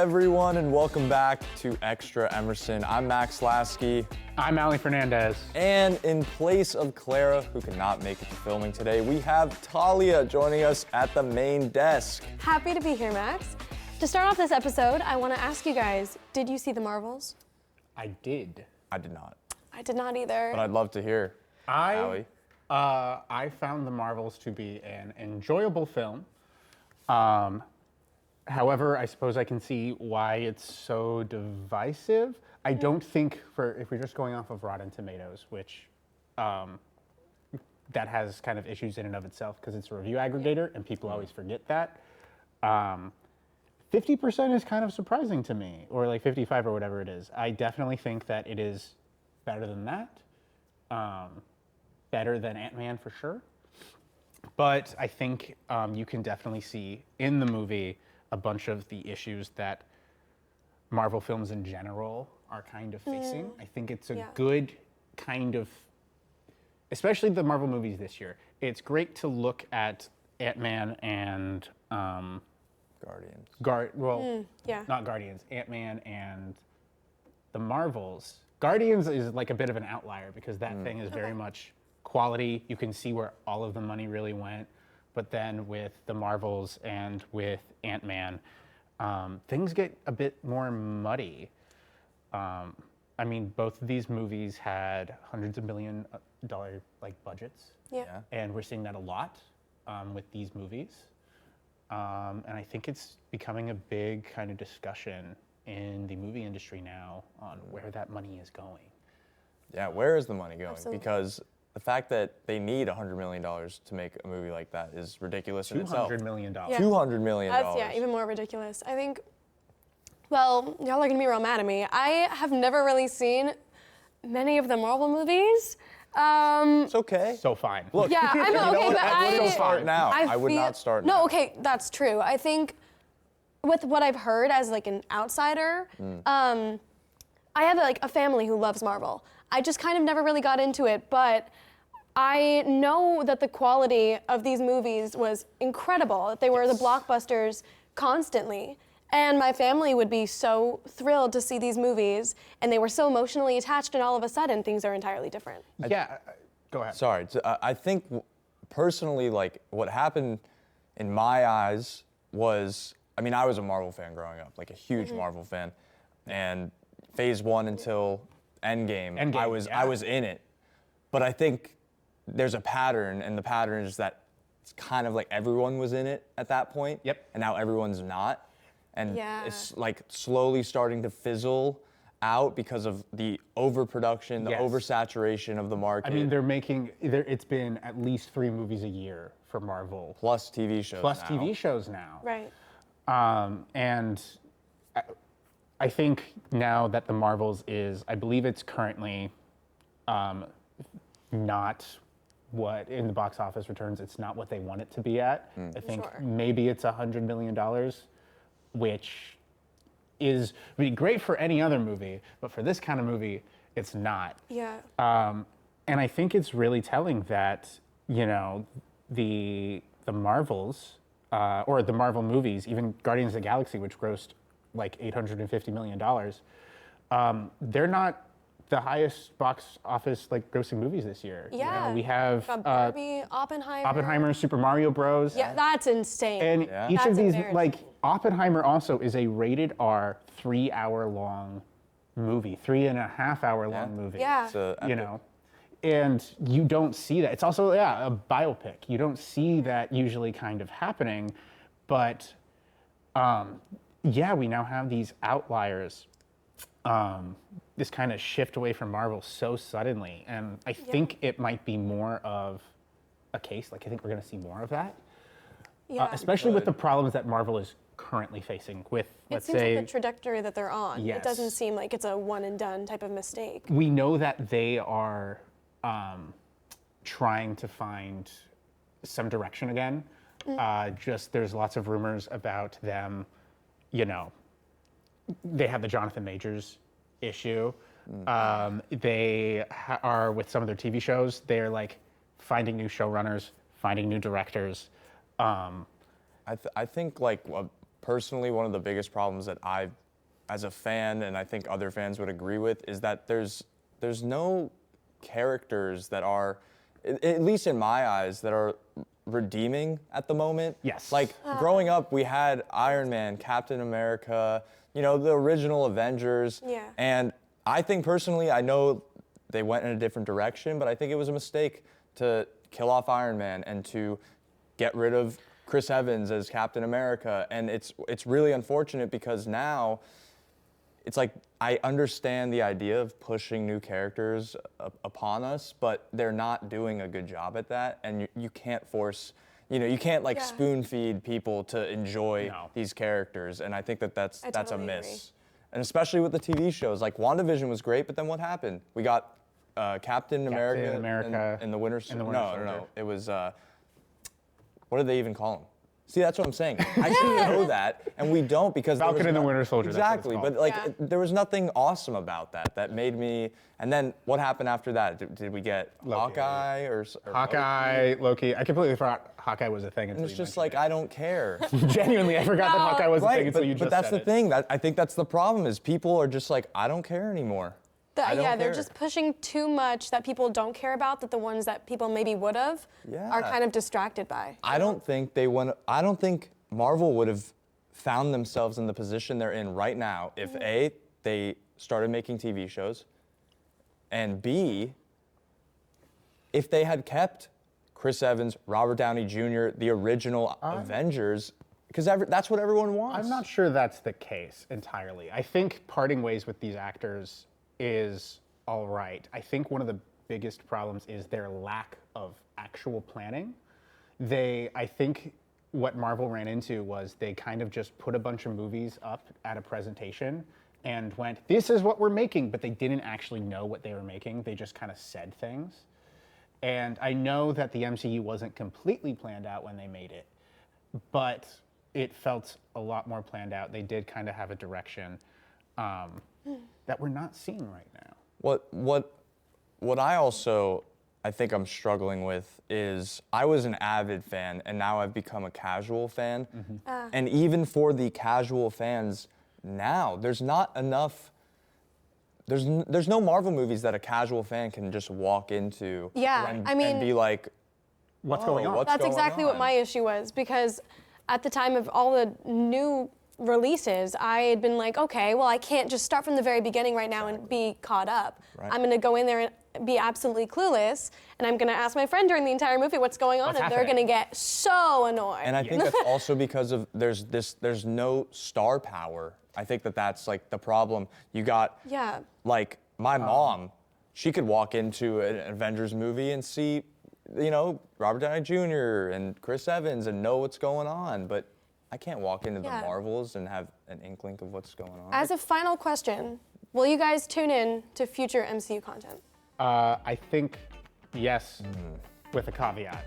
everyone, and welcome back to Extra Emerson. I'm Max Lasky. I'm Allie Fernandez. And in place of Clara, who could not make it to filming today, we have Tahlia joining us at the main desk. Happy to be here, Max. To start off this episode, I want to ask you guys, did you see The Marvels? I did. I did not, I did not either. but I'd love to hear. Allie. I found The Marvels to be an enjoyable film. However, I suppose I can see why it's so divisive. I don't think, if we're just going off of Rotten Tomatoes, which that has kind of issues in and of itself because it's a review aggregator and people always forget that. 50% is kind of surprising to me, or like 55 or whatever it is. I definitely think that it is better than that. Better than Ant-Man for sure. But I think you can definitely see in the movie a bunch of the issues that Marvel films in general are kind of facing. I think it's a good kind of, especially the Marvel movies this year, it's great to look at Ant-Man and Guardians. Not Guardians, Ant-Man and the Marvels. Guardians is like a bit of an outlier because that thing is very much quality. You can see where all of the money really went. But then with the Marvels and with Ant-Man, things get a bit more muddy. I mean, both of these movies had hundreds of $million like budgets. Yeah. And we're seeing that a lot with these movies. And I think it's becoming a big kind of discussion in the movie industry now on where that money is going. Yeah, where is the money going? Absolutely. Because the fact that they need $100 million to make a movie like that is ridiculous in itself. $200 million. Yeah. $200 million. That's, even more ridiculous. I think, well, y'all are gonna be real mad at me. I have never really seen many of the Marvel movies. It's okay. So fine. Look, Yeah, I'm okay, but I wouldn't start now. I would feel- not start now. No, okay, that's true. I think with what I've heard as like an outsider, I have like a family who loves Marvel. I just kind of never really got into it, but I know that the quality of these movies was incredible, that they were the blockbusters constantly. And my family would be so thrilled to see these movies, and they were so emotionally attached, and all of a sudden, things are entirely different. Yeah, go ahead. Sorry, I think personally, like what happened in my eyes was, I mean, I was a Marvel fan growing up, like a huge Marvel fan, and Phase 1 until Endgame, I was in it. But I think there's a pattern, and the pattern is that it's kind of like everyone was in it at that point. Yep. And now everyone's not. And Yeah. it's like slowly starting to fizzle out because of the overproduction, the Yes. oversaturation of the market. I mean, it's been at least 3 movies a year for Marvel. plus TV shows Plus now. TV shows now. Right. And I think now that the Marvels is, I believe it's currently not what, in the box office returns, it's not what they want it to be at. I think Sure. maybe it's $100 million, which is would be great for any other movie, but for this kind of movie, it's not. Yeah. And I think it's really telling that, you know, the Marvels, or the Marvel movies, even Guardians of the Galaxy, which grossed like $850 million, they're not the highest box office like grossing movies this year. Yeah. You know, we have Got Barbie, Oppenheimer. Oppenheimer, Super Mario Bros. Yeah, that's insane. And each That's of these, embarrassing. like Oppenheimer also is a rated R 3-hour long movie, 3.5-hour long movie. Yeah. It's a You epic. know, and you don't see that. It's also, a biopic. You don't see that usually kind of happening, but we now have these outliers, this kind of shift away from Marvel so suddenly, and I think it might be more of a case, like I think we're gonna see more of that, Yeah. especially with the problems that Marvel is currently facing with, It let's seems say, like the trajectory that they're on. Yes. It doesn't seem like it's a one and done type of mistake. we know that they are trying to find some direction again. Just there's lots of rumors about them, you know, they have the Jonathan Majors issue. They are with some of their TV shows. They're like finding new showrunners, finding new directors. I think like personally, one of the biggest problems that I, as a fan, and I think other fans would agree with, is that there's no characters that are, at least in my eyes, that are redeeming at the moment. Yes. Like growing up, we had Iron Man, Captain America, you know, the original Avengers. Yeah. And I think personally, I know they went in a different direction, but I think it was a mistake to kill off Iron Man and to get rid of Chris Evans as Captain America. And it's really unfortunate because now it's like, I understand the idea of pushing new characters upon us, but they're not doing a good job at that. And you can't force, you know, you can't like spoon feed people to enjoy these characters. And I think that's totally a miss. agree. And especially with the TV shows, like WandaVision was great, but then what happened? We got Captain America and the Winter Soldier. No. It was, what did they even call him? See, that's what I'm saying. I should know that, and we don't because Falcon and the Winter Soldier. Exactly, but like there was nothing awesome about that made me. And then what happened after that? Did we get Loki, Hawkeye or Hawkeye, Loki? I completely forgot Hawkeye was a thing. And it's just like I don't care. Genuinely, I forgot that Hawkeye was a thing until you just said it. But that's the thing. I think that's the problem is people are just like I don't care anymore. They're just pushing too much that people don't care about, that the ones that people maybe would have are kind of distracted by. I don't think Marvel would have found themselves in the position they're in right now if A, they started making TV shows, and B, if they had kept Chris Evans, Robert Downey Jr., the original Avengers, because that's what everyone wants. I'm not sure that's the case entirely. I think parting ways with these actors is all right. I think one of the biggest problems is their lack of actual planning. I think what Marvel ran into was they kind of just put a bunch of movies up at a presentation and went, this is what we're making, but they didn't actually know what they were making. They just kind of said things. And I know that the MCU wasn't completely planned out when they made it, but it felt a lot more planned out. They did kind of have a direction. That we're not seeing right now. What I think I'm struggling with is I was an avid fan and now I've become a casual fan. And even for the casual fans now, there's not enough. There's no Marvel movies that a casual fan can just walk into and be like, what's going on? That's exactly what my issue was, because at the time of all the new releases, I had been like, okay, well, I can't just start from the very beginning right now and be caught up. Right. I'm going to go in there and be absolutely clueless, and I'm going to ask my friend during the entire movie what's going on, and they're going to get so annoyed. And I think that's also because of there's no star power. I think that's like the problem. You got like my mom, she could walk into an Avengers movie and see, you know, Robert Downey Jr. and Chris Evans and know what's going on, but I can't walk into the Marvels and have an inkling of what's going on. As a final question, will you guys tune in to future MCU content? I think yes, with a caveat.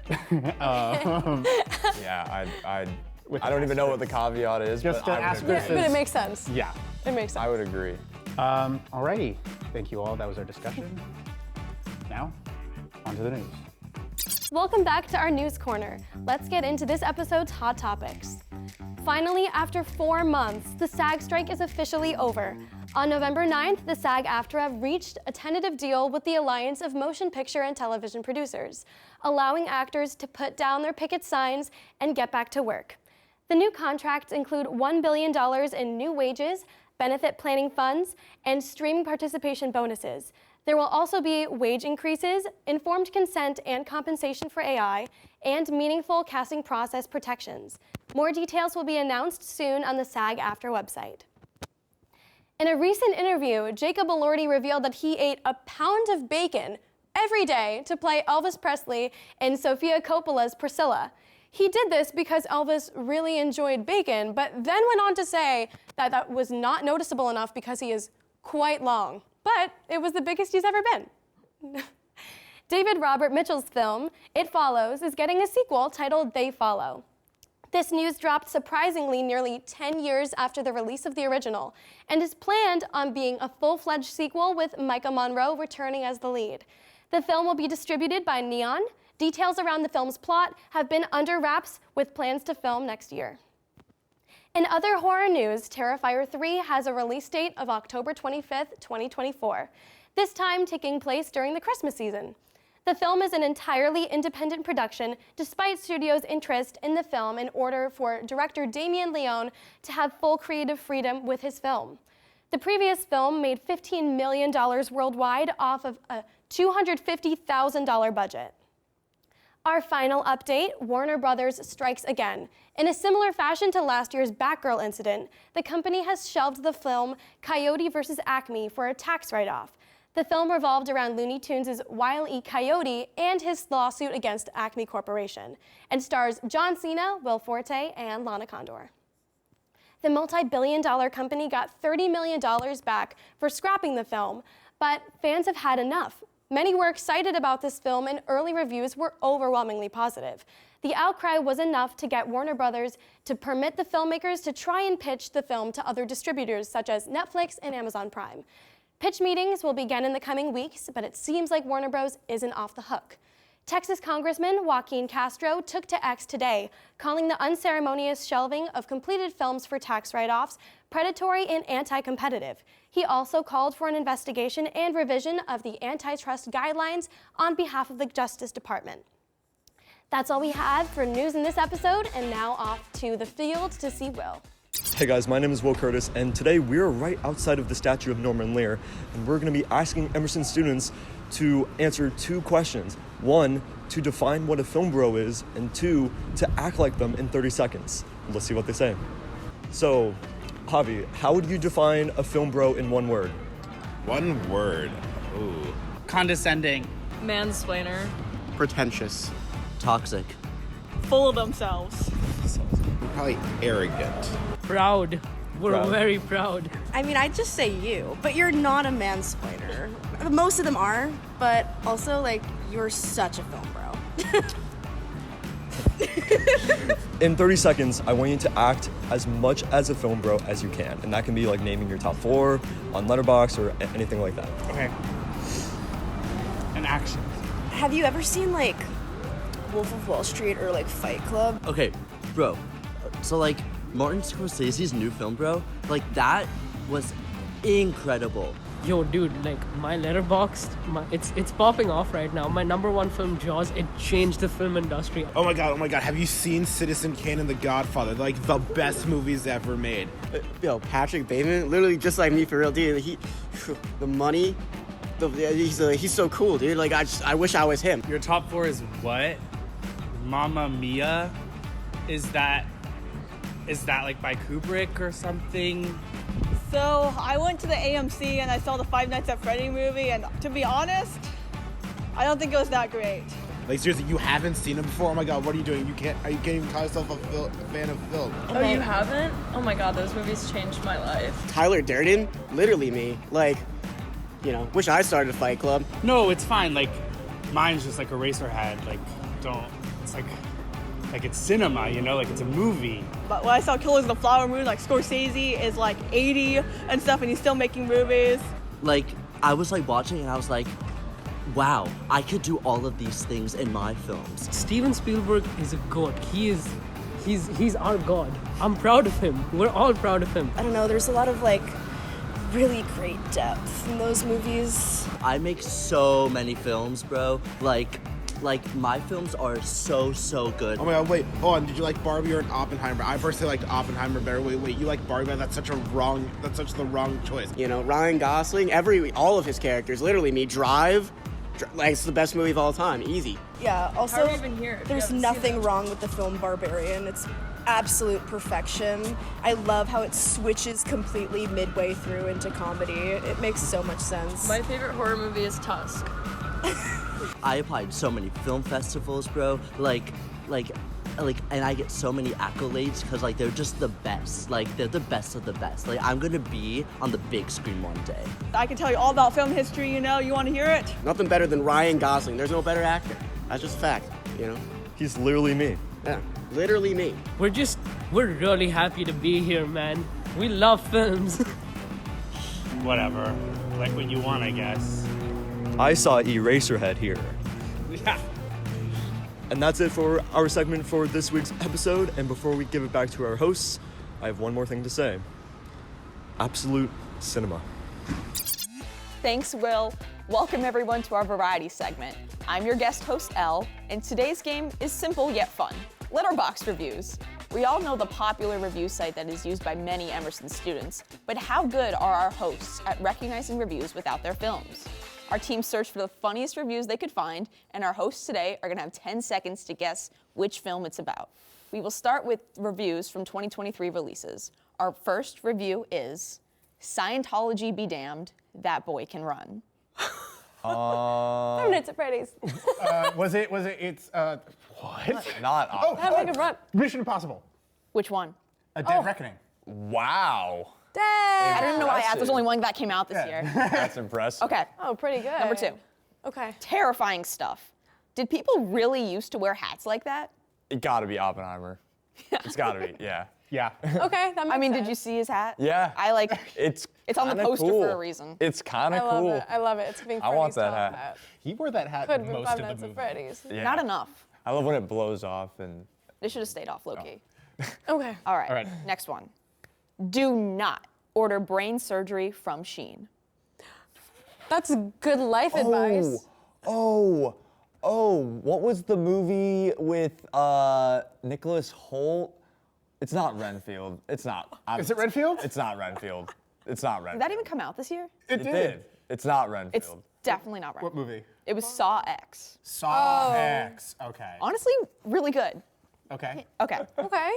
Yeah, I don't even know what the caveat is, Just but an I would agree. asterisk. But it makes sense. Yeah. It makes sense. I would agree. Alrighty. Thank you all. That was our discussion. Now, on to the news. Welcome back to our news corner. Let's get into this episode's hot topics. Finally, after 4 months, the SAG strike is officially over. On November 9th, the SAG-AFTRA reached a tentative deal with the Alliance of Motion Picture and Television Producers, allowing actors to put down their picket signs and get back to work. The new contracts include $1 billion in new wages, benefit planning funds, and streaming participation bonuses. There will also be wage increases, informed consent and compensation for AI, and meaningful casting process protections. More details will be announced soon on the SAG-AFTRA website. In a recent interview, Jacob Elordi revealed that he ate a pound of bacon every day to play Elvis Presley in Sofia Coppola's Priscilla. He did this because Elvis really enjoyed bacon, but then went on to say that that was not noticeable enough because he is quite long. But it was the biggest he's ever been. David Robert Mitchell's film, It Follows, is getting a sequel titled They Follow. This news dropped surprisingly nearly 10 years after the release of the original, and is planned on being a full-fledged sequel with Micah Monroe returning as the lead. The film will be distributed by Neon. Details around the film's plot have been under wraps, with plans to film next year. In other horror news, Terrifier 3 has a release date of October 25th, 2024, this time taking place during the Christmas season. The film is an entirely independent production, despite studios' interest in the film in order for director Damien Leone to have full creative freedom with his film. The previous film made $15 million worldwide off of a $250,000 budget. Our final update, Warner Brothers strikes again. In a similar fashion to last year's Batgirl incident, the company has shelved the film Coyote vs. Acme for a tax write-off. The film revolved around Looney Tunes' Wile E. Coyote and his lawsuit against Acme Corporation, and stars John Cena, Will Forte, and Lana Condor. The multi-billion-dollar company got $30 million back for scrapping the film, but fans have had enough. Many were excited about this film, and early reviews were overwhelmingly positive. The outcry was enough to get Warner Brothers to permit the filmmakers to try and pitch the film to other distributors such as Netflix and Amazon Prime. Pitch meetings will begin in the coming weeks, but it seems like Warner Bros. Isn't off the hook. Texas Congressman Joaquin Castro took to X today, calling the unceremonious shelving of completed films for tax write-offs predatory and anti-competitive. He also called for an investigation and revision of the antitrust guidelines on behalf of the Justice Department. That's all we have for news in this episode, and now off to the field to see Will. Hey guys, my name is Will Curtis, and today we're right outside of the statue of Norman Lear, and we're going to be asking Emerson students to answer two questions. One, to define what a film bro is, and two, to act like them in 30 seconds. Let's see what they say. So, Javi, how would you define a film bro in one word? One word. Ooh. Condescending. Mansplainer. Pretentious. Toxic. Full of themselves. Probably arrogant. Proud. We're Proud. very proud. I mean, I'd just say you, but you're not a mansplainer. Most of them are, but also, like, you're such a film bro. In 30 seconds, I want you to act as much as a film bro as you can, and that can be like naming your top 4 on Letterboxd or anything like that. Okay. An action. Have you ever seen, like, Wolf of Wall Street or, like, Fight Club? Okay, bro. So, like, Martin Scorsese's new film, bro, like, that was incredible. Yo, dude, like, my Letterboxd, it's popping off right now. My #1 film, Jaws, it changed the film industry. Oh my god. Have you seen Citizen Kane and The Godfather? They're like the best movies ever made. Yo, Patrick Bateman, literally just like me for real, dude. The money, he's so cool, dude. Like, I wish I was him. Your top 4 is what? Mamma Mia? Is that like by Kubrick or something? So I went to the AMC and I saw the Five Nights at Freddy movie, and to be honest, I don't think it was that great. Like, seriously, you haven't seen it before? Oh my god, what are you doing? You can't even call yourself a fan of film. Oh, you haven't? Oh my god, those movies changed my life. Tyler Durden, literally me. Like, you know, wish I started a Fight Club. No, it's fine. Like, mine's just like Eraserhead. Like, it's like it's cinema, you know? Like, it's a movie. But when I saw Killers of the Flower Moon, like, Scorsese is like 80 and stuff, and he's still making movies. Like, I was like watching and I was like, wow, I could do all of these things in my films. Steven Spielberg is a god. He's our god. I'm proud of him. We're all proud of him. I don't know, there's a lot of, like, really great depth in those movies. I make so many films, bro. Like my films are so good. Oh my god, wait, hold on, did you like Barbie or Oppenheimer? I personally liked Oppenheimer better. Wait, you like Barbie? That's such the wrong choice. You know, Ryan Gosling, all of his characters, literally me. Drive, like, it's the best movie of all time, easy. Yeah, also, How are you even here? there's nothing wrong with the film Barbarian. It's absolute perfection. I love how it switches completely midway through into comedy. It makes so much sense. My favorite horror movie is Tusk. I applied so many film festivals, bro. Like, and I get so many accolades because, like, they're just the best. Like, they're the best of the best. Like, I'm gonna be on the big screen one day. I can tell you all about film history, you know? You want to hear it? Nothing better than Ryan Gosling. There's no better actor. That's just a fact, you know? He's literally me. Yeah, literally me. We're really happy to be here, man. We love films. Whatever. Like what you want, I guess. I saw Eraserhead here. Yeah. And that's it for our segment for this week's episode. And before we give it back to our hosts, I have one more thing to say. Absolute cinema. Thanks, Will. Welcome everyone to our variety segment. I'm your guest host, Elle, and today's game is simple yet fun. Letterboxd reviews. We all know the popular review site that is used by many Emerson students, but how good are our hosts at recognizing reviews without their films? Our team searched for the funniest reviews they could find, and our hosts today are gonna have 10 seconds to guess which film it's about. We will start with reviews from 2023 releases. Our first review is Scientology Be Damned, That Boy Can Run. 5 Nights at Freddy's. It's what? Not. Have a good run. Mission Impossible. Which one? A Dead Reckoning. Wow. Dang. I don't even know why I asked. There's Impressive. only one that came out this year. That's impressive. Okay, Oh, pretty good. number 2. Okay. Terrifying stuff. Did people really used to wear hats like that? It gotta be Oppenheimer. It's gotta be, yeah. Yeah. Okay, that makes I mean, sense. did you see his hat? Yeah. I like. It's It's on the kinda poster cool. for a reason. It's kind I of love cool. it. I love it. It's being I want Freddy's that top hat. He wore that hat Could be most 5 of Nights the at movie. Freddy's. Yeah. Not enough. I love when it blows off and They should have stayed off low-key. Okay. All right. All right. Next one. Do not order brain surgery from Shein. That's good life advice. what was the movie with Nicholas Hoult? It's not Renfield. It's not. Is it Renfield? It's not Renfield. It's not Renfield. Did that even come out this year? It did. It's not It's Renfield. definitely not right. What movie? It was Saw X. Saw X. Okay. Honestly, really good. Okay. Okay. Okay.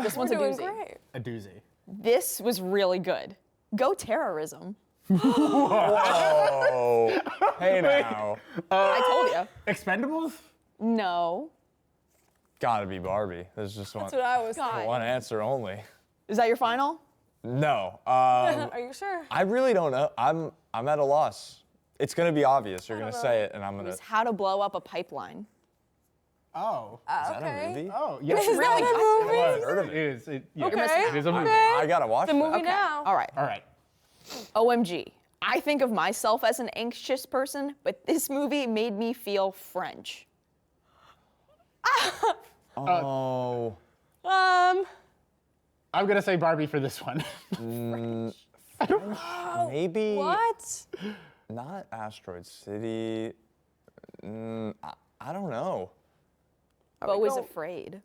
This one's We're a doing doozy. great. A doozy. This was really good. Go terrorism. Oh, hey now. I told you. Expendables? No. Gotta be Barbie. There's just That's what I was thinking. one answer only. Is that your final? No. Are you sure? I really don't know. I'm at a loss. It's gonna be obvious. You're gonna say it, and I'm gonna. It was How to Blow Up a Pipeline. Oh. Is that Okay. a movie? Oh, yes. Is that a movie? It heard of was. It is. It Okay. is a movie. Okay. I gotta watch The that. movie now. All right. All right. OMG. I think of myself as an anxious person, but this movie made me feel French. Oh. Um. I'm gonna say Barbie for this one. Maybe. What? Not Asteroid City. I don't know. Bo is afraid.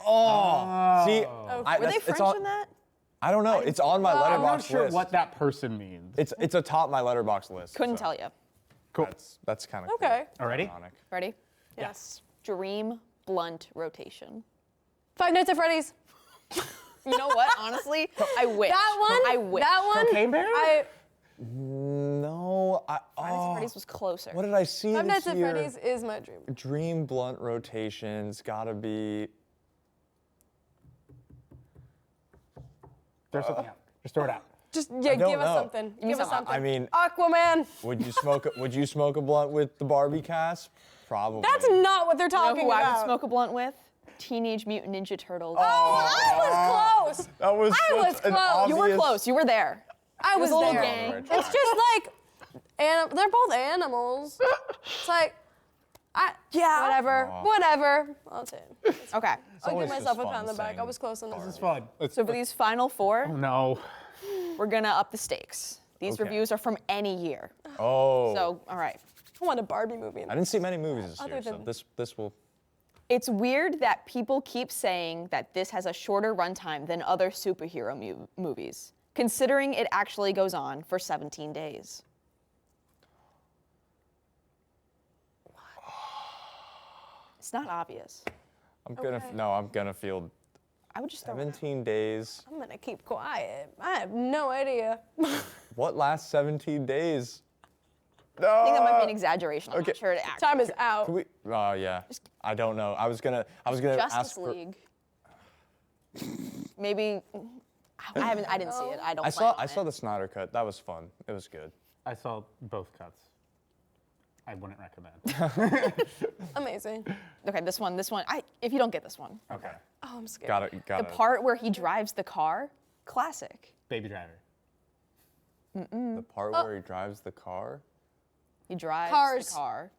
Oh. See, Were they it's French on, in that? I don't know. It's on my I'm letterbox not sure list. what that person means. It's atop my letterbox list. Couldn't so tell you. Cool. That's kind of Okay. Cool. Already? Ironic. Ready? Yes. Dream blunt rotation. 5 Nights at Freddy's. You know what? Honestly, I wish. That one. I wish. That one. Cocaine Bear? No, Five Nights at Freddy's was closer. What did I see 5 this Nights at year? Freddy's is my dream. Dream blunt rotations. Gotta be. There's something out. Just throw it out. Just don't give us know. something. Give us something. I mean, Aquaman. would you smoke a blunt with the Barbie cast? Probably. That's not what they're You know talking who I would about. smoke a blunt with? Teenage Mutant Ninja Turtles. Oh, I was close. That was I was such an close. You were obvious- close. You were there. I was a little there. gang. It's just like, they're both animals. It's like, whatever. I'll take it. Okay. I'll give always myself just a fun pat on the back. saying I was close on the This is fun. So for these final four, No. we're gonna up the stakes. These Okay. reviews are from any year. Oh. So, all right. I want a Barbie movie. I didn't see many movies this Other year, so than- this will. It's weird that people keep saying that this has a shorter runtime than other superhero movies, considering it actually goes on for 17 days. It's not obvious. I'm gonna feel I would just throw it out. 17 days. I'm gonna keep quiet. I have no idea. What lasts 17 days? I think that might be an exaggeration. I'm Okay. not sure it actually. Time is out. Can we? Oh yeah. I don't know. I was gonna Justice ask for. League. Maybe. I didn't see it. I don't. I plan saw on the Snyder cut. That was fun. It was good. I saw both cuts. I wouldn't recommend. Amazing. it. Okay, this one. If you don't get this one, Okay. Oh, I'm scared. Got it. the part where he drives the car, classic. Baby Driver. The part where he drives the car. He drives Cars. the car.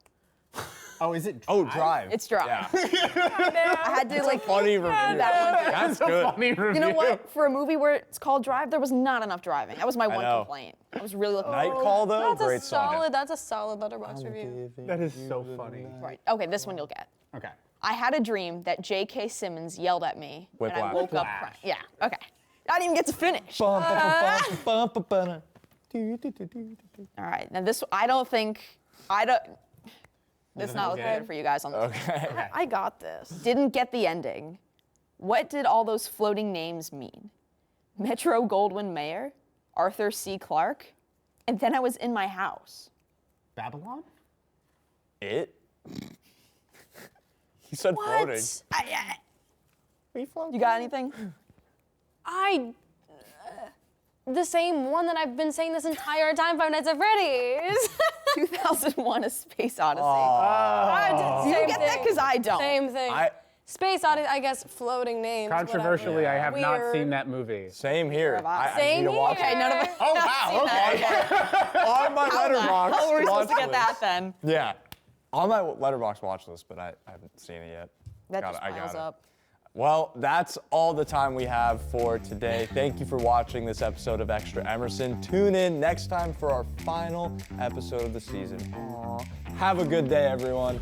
Oh, is it? Oh, Drive. It's Drive. Yeah. I had to like Funny review. that one. That's a good. funny review. You know what? For a movie where it's called Drive, there was not enough driving. That was my one know. complaint. I was really looking. Night Call though, That's great a song. solid. That's a solid Letterboxd review. That is so funny. Right. Okay, this one you'll get. Okay. I had a dream that J.K. Simmons yelled at me, and I Whiplash. woke up crying. Yeah. Okay. I didn't even get to finish. All All right. Now this, This is not looking good for you guys on the Okay. I got this. Didn't get the ending. What did all those floating names mean? Metro Goldwyn Mayer, Arthur C. Clarke, and then I was in my house. Babylon? It? He said floating. You got anything? The same one that I've been saying this entire time, Five Nights at Freddy's. 2001: A Space Odyssey. You get that because I don't. Same thing. Space Odyssey, I guess, floating names. Controversially, I have not Weird. seen that movie. Same here. Same need to watch here. it. Okay, none of us. Oh, wow. Okay. On my Letterboxd. How are we supposed to watch get that then? list. Yeah. On my Letterboxd watch list, but I haven't seen it yet. That just piles up. Well, that's all the time we have for today. Thank you for watching this episode of Extra Emerson. Tune in next time for our final episode of the season. Aww. Have a good day, everyone.